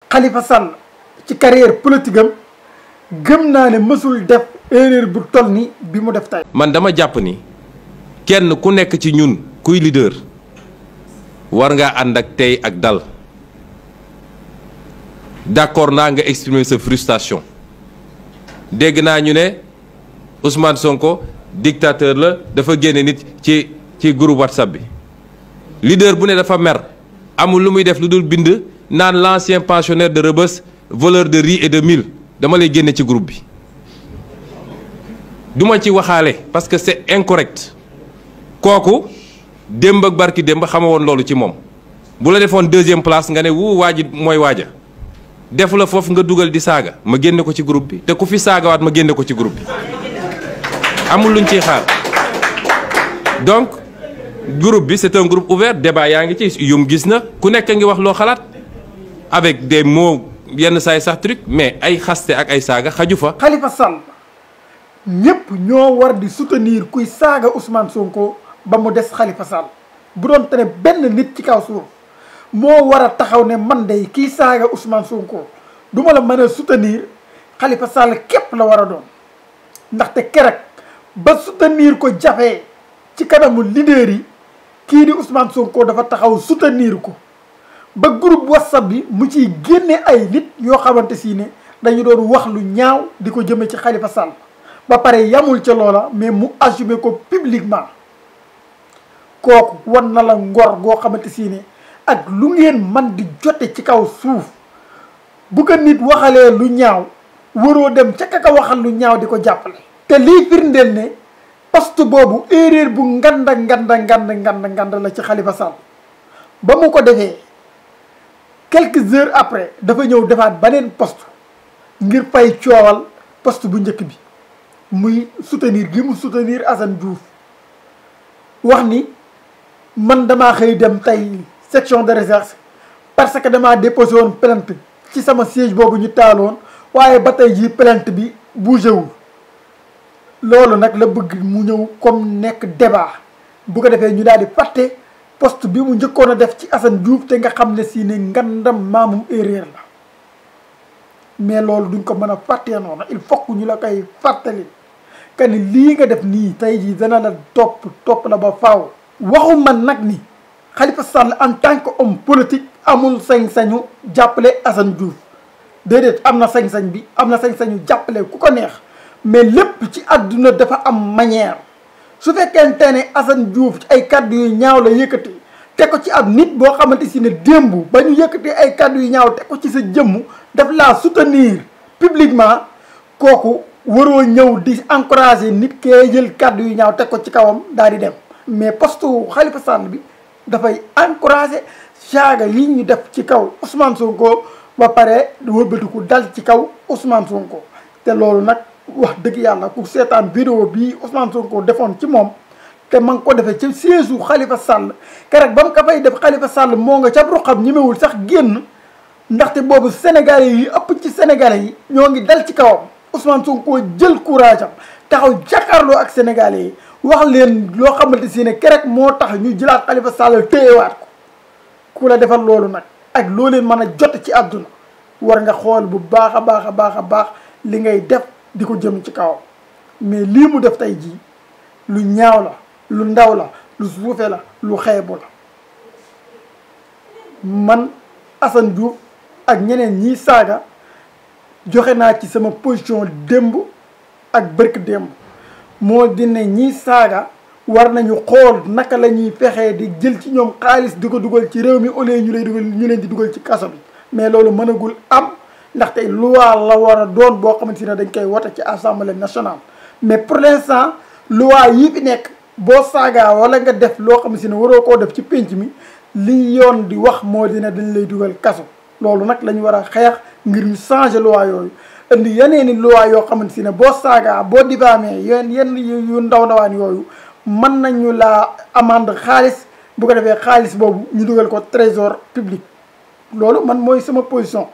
Khalifa Sall ci carrière politique am gëm naa ne mësul def erreur bu toll ni bi mu def tey. man dama jàpp ni kenn ku nekk ci ñun kuy leader war ngaa ànd ak tey ak dal d'accord naa nga exprimer sa frustration dégg naa ñu ne Ousmane Sonko dictateur la dafa génne nit ci groupe WhatsApp bi leader bu ne dafa mer amul lu muy def lu dul bind naan l'ancien pensionnaire de Rebeuss voleur de riz et de mil dama lay génne ci groupe bi duma ci waxaale parce que c'est incorrect kooku démb ak barki démb xama woon loolu ci moom bu la defoon deuxième place nga ne wu waaji mooy waaja def la foofu nga dugal di saaga ma génne ko ci groupe bi te ku fi saagawaat ma génne ko ci groupe bi amul luñ ciy xaar donc groupe bi c'est un groupe ouvert débat yaa ngi ci yum gis na ku nekk ngi wax loo xalaat avec des mots yenn saay sax truc mais ay xaste ak ay saaga xaju fa. Khalifa Sall ñëpp ñoo war di soutenir kuy saaga Ousmane Sonko ba mu des Khalifa Sall bu doon te ne benn nit ci kaw suuf moo war a taxaw ne man day kii saaga Ousmane Sonko du ma la mën a soutenir Khalifa Sall képp la war a doon ndaxte keroog ba soutenir ko jafee ci kanamu leader yi kii di Ousmane Sonko dafa taxaw soutenir ko ba groupe WhatsApp bi mu ciy génne ay nit yoo xamante si ne dañu doon wax lu ñaaw di ko jëme ci Khalifa Sall ba pare yamul ca loola mais mu assumé ko publiquement kooku wan na la ngor goo xamante si ne ak lu ngeen man di jote ci kaw suuf bu ko nit waxalee lu ñaaw waroo dem ca ka waxal lu ñaaw di ko jàppale. te lii firndeel ne poste boobu erreur bu nganda la ci Khalifa Sall ba mu ko defee quelques heures après dafa ñëw defaat beneen poste ngir fay coowal poste bu njëkk bi muy soutenir gi mu soutenir Assane Diouf wax ni man damaa xëy dem tey section de recherche parce que damaa déposé woon plainte ci sama siège boobu ñu taaloon waaye ba tey jii plainte bi bougé wul loolu nag la bëgg mu ñëw comme nekk débat bu ko defee ñu daal di fàtte poste bi mu njëkkoon a def ci Assane Diouf te nga xam ne si ne ngandam maamum erreur la mais loolu duñ ko mën a fàttee noonu il faut que ñu la koy fàttali que ni lii nga def nii tey jii dana la topp la ba faaw. waxu man nag ni Khalifa Sall en tant que homme politique amul sañ-sañu jàppale Assane Diouf déedéet am na sañ-sañ bi am na sañ-sañu jàppale ku ko neex mais lépp ci àdduna dafa am manière su fekkente ne Assane Diouf ci ay kàddu yu ñaaw la yëkkati te ko ci ab nit boo xamante si ne démb ba ñu yëkkati ay kàddu yu ñaaw te ko ci sa jëmm daf laa soutenir publiquement kooku waroo ñëw di encourager nit kee jël kàddu yu ñaaw teg ko ci kawam daal di dem mais poste Khalifa Sall bi dafay encourager saaga yi ñu def ci kaw Ousmane Sonko ba pare wëlbatiku dal ci kaw Ousmane Sonko te loolu nag wax dëgg yàlla ku seetaan vidéo bii Ousmane Sonko defoon ci moom te ma ngi ko defee ci siège Khalifa Sall keroog ba mu ko fay def Khalifa Sall moo nga ca ruqam ñemewul sax génn ndaxte boobu sénégalais yi ëpp ci sénégalais yi ñoo ngi dal ci kawam Ousmane Sonko jël courage am taxaw jàkkaarloo ak sénégalais yi wax leen loo xamante si ne keroog moo tax ñu jëlaat Khalifa Sall téyewaat ko ku la defal loolu nag ak loo leen mën a jot ci àdduna war nga xool bu baax a baax li ngay def di ko jëm ci kawam mais lii mu def tey jii lu ñaaw la lu ndaw la lu suufe la lu xeebu la man Assane Diouf ak ñeneen ñiy saaga joxe naa ci sama position démb ak bërk démb moo di ne ñiy saaga war nañu xool naka la ñuy fexee di jël ci ñoom xaalis di ko dugal ci réew mi au lieu ñu leen di dugal ci kaso bi mais loolu mënagul am ndaxte loi la war a doon boo xamante ne dañ koy wote ci assemblée nationale mais pour l'instant loi yi fi nekk boo saagaa wala nga def loo xamante ne waroo koo def ci pénc mi li yoon di wax moo dina dañ lay dugal kaso loolu nag la ñu war a xeex ngir ñu changer loi yooyu indi yeneeni loi yoo xamante ne boo saagaa boo diffamé yenn yu ndawaan yooyu mën nañu la amende xaalis bu ko defee xaalis boobu ñu dugal ko trésor public loolu man mooy sama position